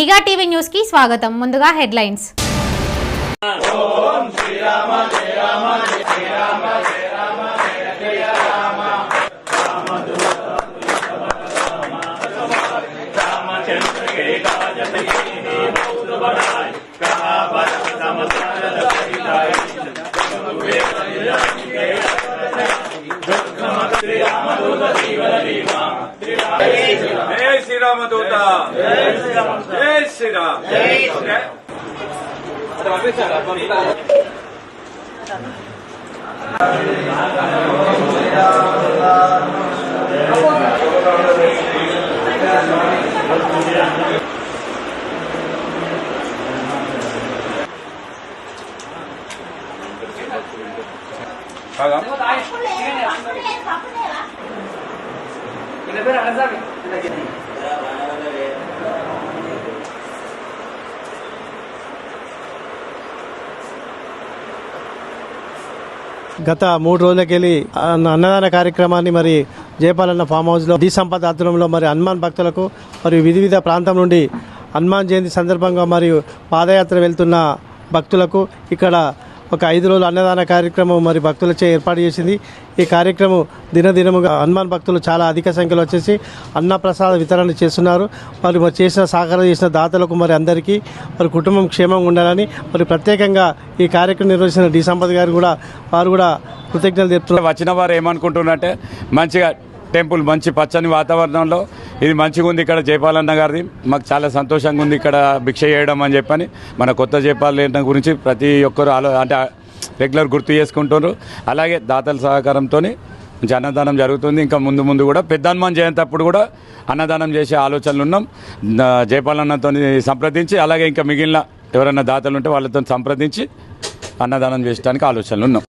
నిఘా TV news కి స్వాగతం. ముందుగా హెడ్లైన్స్. ఓం శ్రీరామ జయ రామ జయ రామ జయ రామ జయ జయ రామ రామచంద్ర के काज नहीं बहुत बढ़ाई कहा पर समसार दरिदाई श्री रामदूत जीवन लीमा जय श्री रामदूत जय श्री राम जय श्री राम. గత 3 రోజులకెళ్ళి అన్నదాన కార్యక్రమాన్ని మరి జయపాలన్న ఫామ్ హౌస్లో డి సంపద ఆధ్వర్యంలో మరి హనుమాన్ భక్తులకు మరియు వివిధ ప్రాంతం నుండి హనుమాన్ జయంతి సందర్భంగా మరియు పాదయాత్ర వెళ్తున్న భక్తులకు ఇక్కడ ఒక 5 రోజుల అన్నదాన కార్యక్రమం మరి భక్తులచే ఏర్పాటు చేసింది. ఈ కార్యక్రమం దినదినముగా హనుమాన్ భక్తులు చాలా అధిక సంఖ్యలో వచ్చేసి అన్నప్రసాద వితరణ చేస్తున్నారు. మరి చేసిన సహకారం చేసిన దాతలకు మరి అందరికీ మరి కుటుంబం క్షేమంగా ఉండాలని మరి ప్రత్యేకంగా ఈ కార్యక్రమం నిర్వహించిన డి సంపత్ గారు కూడా వారు కూడా కృతజ్ఞతలు చెప్తున్నారు. వచ్చిన వారు ఏమనుకుంటున్నారంటే మంచిగా టెంపుల్ మంచి పచ్చని వాతావరణంలో ఇది మంచిగా ఉంది. ఇక్కడ జయపాలన్న గారిది మాకు చాలా సంతోషంగా ఉంది ఇక్కడ భిక్ష చేయడం అని చెప్పని మన కొత్త జయపాలన్న గురించి ప్రతి ఒక్కరు అంటే రెగ్యులర్ గుర్తు చేసుకుంటున్నారు. అలాగే దాతల సహకారంతో మంచి అన్నదానం జరుగుతుంది. ఇంకా ముందు ముందు కూడా పెద్ద హనుమాన్ జయంతి అప్పుడు కూడా అన్నదానం చేసే ఆలోచనలు ఉన్నాం. జయపాలన్నతో సంప్రదించి అలాగే ఇంకా మిగిలిన ఎవరైనా దాతలు ఉంటే వాళ్ళతో సంప్రదించి అన్నదానం చేయడానికి ఆలోచనలు ఉన్నాం.